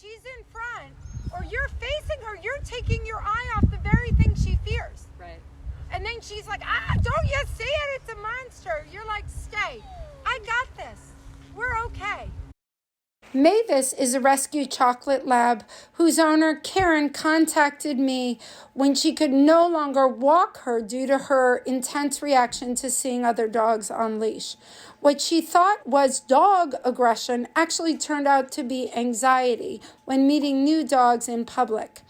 she's in front or you're facing her, you're taking your eye off the very thing she fears. Right. And then she's like, don't you see it? It's a monster. You're like, stay. I got this. We're okay. Mavis is a rescue chocolate lab whose owner, Karen, contacted me when she could no longer walk her due to her intense reaction to seeing other dogs on leash. What she thought was dog aggression actually turned out to be anxiety when meeting new dogs in public.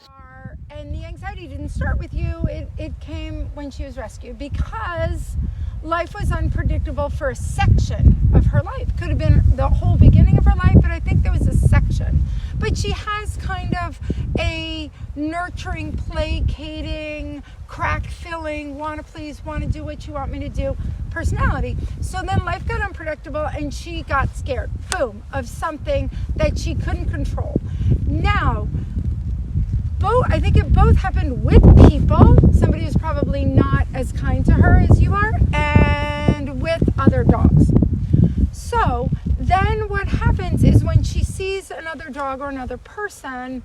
And the anxiety didn't start with you. It came when she was rescued because life was unpredictable for a section of her life. Could have been the whole beginning of her life, but I think there was a section. But she has kind of a nurturing, placating, crack-filling, want to please, want to do what you want me to do personality. So then life got unpredictable and she got scared, boom, of something that she couldn't control. Now, I think it both happened with people, somebody who's probably not as kind to her as you are, and with other dogs. So then what happens is when she sees another dog or another person,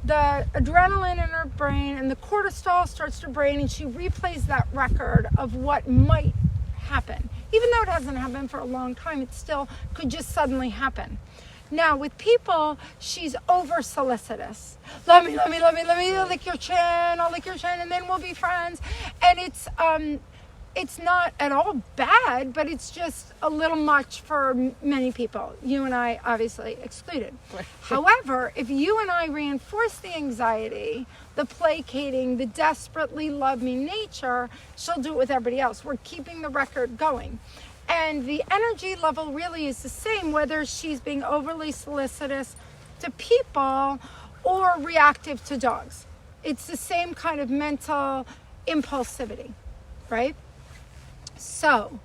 the adrenaline in her brain and the cortisol starts to brain, and she replays that record of what might happen. Even though it hasn't happened for a long time, it still could just suddenly happen. Now, with people, she's over-solicitous. Let me lick your chin, I'll lick your chin, and then we'll be friends. And it's not at all bad, but it's just a little much for many people. You and I, obviously, excluded. However, if you and I reinforce the anxiety, the placating, the desperately love me nature, she'll do it with everybody else. We're keeping the record going. And the energy level really is the same, whether she's being overly solicitous to people or reactive to dogs. It's the same kind of mental impulsivity, right? So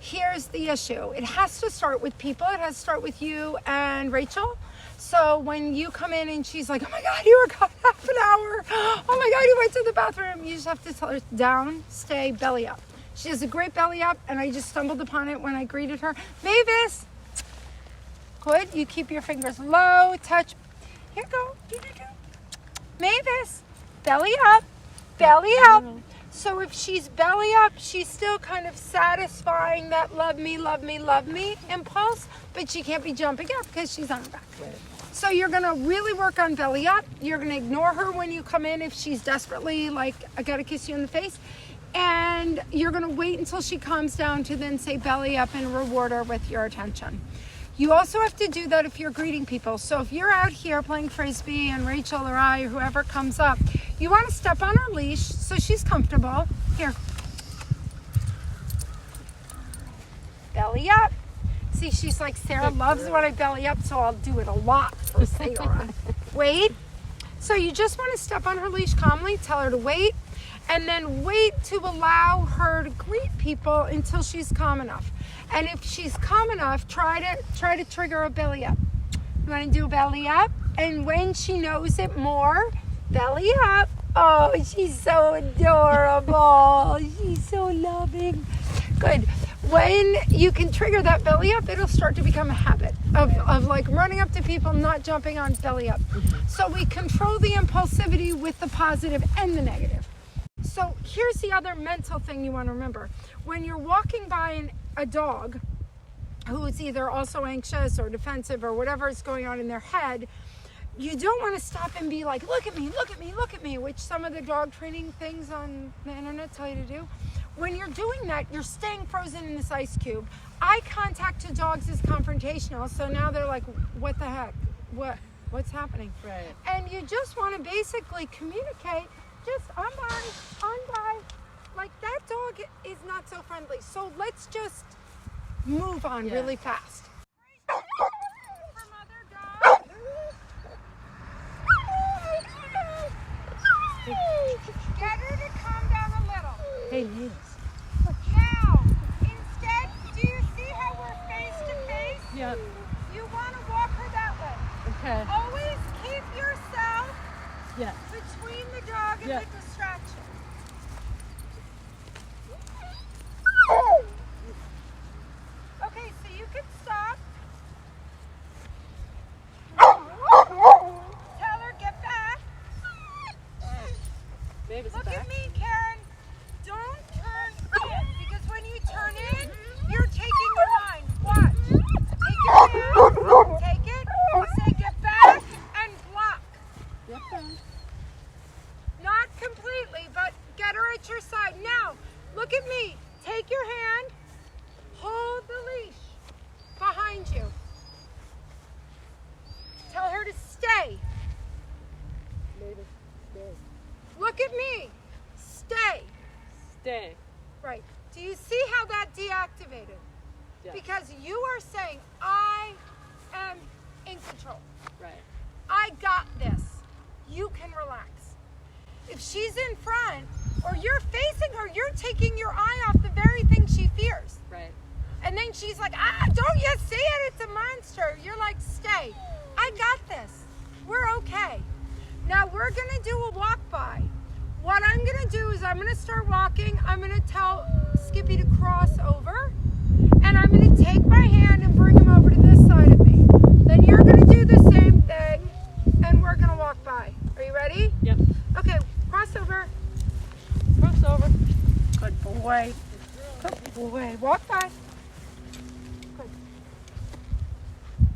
here's the issue. It has to start with people. It has to start with you and Rachel. So when you come in and she's like, oh my God, you were gone half an hour. Oh my God, you went to the bathroom. You just have to tell her down, stay, belly up. She has a great belly up, and I just stumbled upon it when I greeted her. Mavis! Good. You keep your fingers low. Touch. Here you go. Mavis! Belly up. Belly up. So if she's belly up, she's still kind of satisfying that love me, love me, love me impulse, but she can't be jumping up because she's on her back. So you're going to really work on belly up. You're going to ignore her when you come in if she's desperately like, I got to kiss you in the face. And you're going to wait until she calms down to then say belly up and reward her with your attention. You also have to do that if you're greeting people. So if you're out here playing Frisbee and Rachel or I or whoever comes up, you want to step on her leash so she's comfortable. Here. Belly up. See, she's like, Sarah loves when I belly up, so I'll do it a lot for Sarah. Wait. So you just want to step on her leash calmly, tell her to wait. And then wait to allow her to greet people until she's calm enough. And if she's calm enough, try to trigger a belly up. You want to do a belly up? And when she knows it more, belly up. Oh, she's so adorable. She's so loving. Good. When you can trigger that belly up, it'll start to become a habit of like running up to people, not jumping on belly up. So we control the impulsivity with the positive and the negative. So here's the other mental thing you want to remember. When you're walking by a dog who is either also anxious or defensive or whatever is going on in their head, you don't want to stop and be like, look at me, look at me, look at me, which some of the dog training things on the internet tell you to do. When you're doing that, you're staying frozen in this ice cube. Eye contact to dogs is confrontational, so now they're like, what the heck? What's happening? Right. And you just want to basically communicate, just on by. Like, that dog is not so friendly. So let's just move on really fast. From other dogs. Get her to calm down a little. Hey, Liz. Now, instead, do you see how we're face to face? Yep. You want to walk her that way. Okay. Always keep yourself Yeah. between the dog and the distraction. Okay, so you can stop. stay. Mavis, stay. Look at me. Stay. Stay. Right. Do you see how that deactivated? Yes. Because you are saying, I am in control. Right. I got this. You can relax. If she's in front or you're facing her, you're taking your eye off the very thing she fears. Right. And then she's like, don't you see it? It's a monster. You're like, stay. I got this. We're okay. Now we're going to do a walk by. What I'm going to do is I'm going to start walking. I'm going to tell Skippy to cross over. And I'm going to take my hand and bring him over to this side of me. Then you're going to do the same thing. And we're going to walk by. Are you ready? Yep. Okay, cross over. Cross over. Good boy. Good boy. Walk by. Good.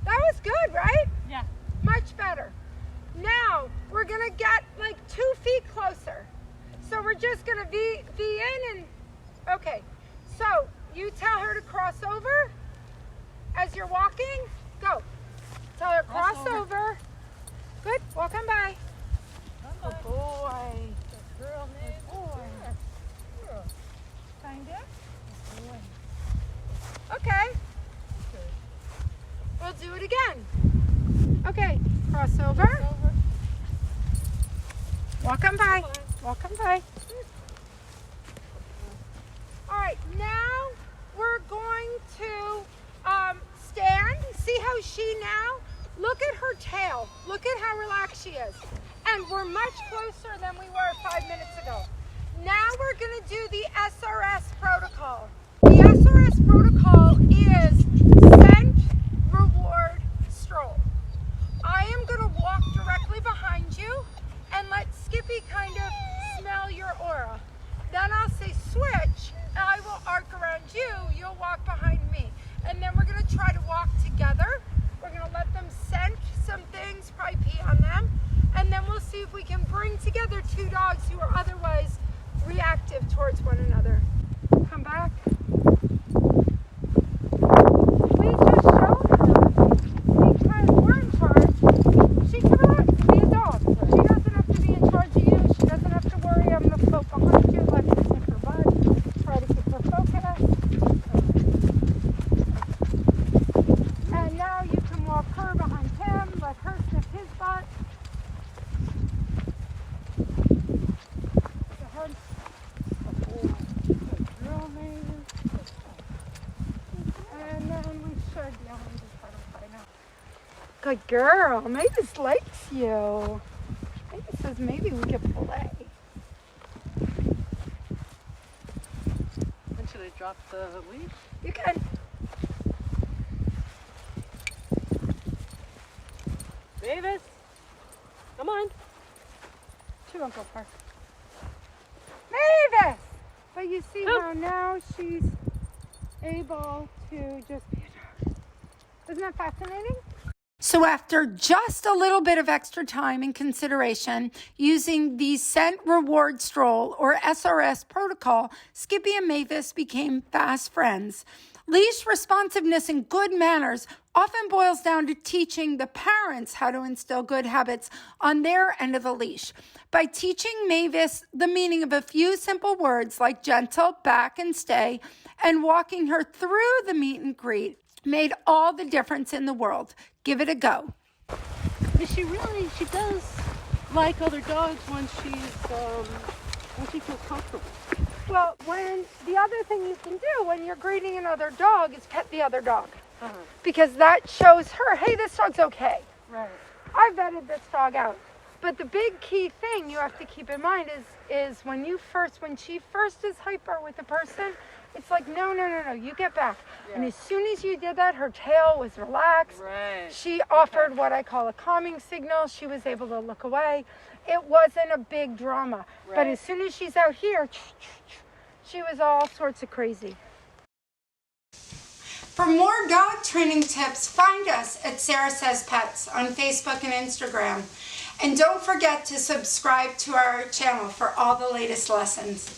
That was good, right? Yeah. Much better. Now, we're going to get like 2 feet closer. So we're just going to V in and, okay. So you tell her to cross over as you're walking. Go. Tell her cross over. Good. Walk on by. Good boy. Good girl, Good Mavis. boy. Girl. Find it. Good boy. Okay. Okay. We'll do it again. Okay. Cross over. Over. Walk on by. Walk on by. All right. Now we're going to stand. See how she now? Look at her tail. Look at how relaxed she is. And we're much closer than we were 5 minutes ago. Now we're going to do the SRS protocol. The SRS protocol is scent, reward, stroll. I am going to walk directly behind you and let Skippy kind of smell your aura. Then I'll say switch, and I will arc around you. You'll walk behind me. And then we're going to try to walk together. We're going to let them scent some things, probably pee on them. And then we'll see if we can bring together 2 dogs who are otherwise reactive towards one another. Come back. We just showed her because we're in charge. She can relax and be a dog. She doesn't have to be in charge of you. She doesn't have to worry. I'm going to float behind you, let her sniff her butt, try to keep her focused. And now you can walk her behind him, let her sniff his butt. And then we should be able to just let him find out. Good girl. Mavis likes you. Mavis says maybe we could play. When should I drop the leash? You can. Mavis, come on. She won't go far. Mavis! But you see Oh. how now she's able to just be a dog. Isn't that fascinating? So after just a little bit of extra time and consideration, using the scent reward stroll or SRS protocol, Skippy and Mavis became fast friends. Leash responsiveness and good manners often boils down to teaching the parents how to instill good habits on their end of the leash. By teaching Mavis the meaning of a few simple words like gentle, back, and stay, and walking her through the meet and greet made all the difference in the world. Give it a go. But she does like other dogs when she feels comfortable. Well, when the other thing you can do when you're greeting another dog is pet the other dog. Because that shows her, hey, this dog's okay. Right. I vetted this dog out. But the big key thing you have to keep in mind is when she first is hyper with a person, it's like, no, you get back. Yeah. And as soon as you did that, her tail was relaxed. Right. She offered what I call a calming signal. She was able to look away. It wasn't a big drama. Right. But as soon as she's out here, she was all sorts of crazy. For more dog training tips, find us at Sarah Says Pets on Facebook and Instagram. And don't forget to subscribe to our channel for all the latest lessons.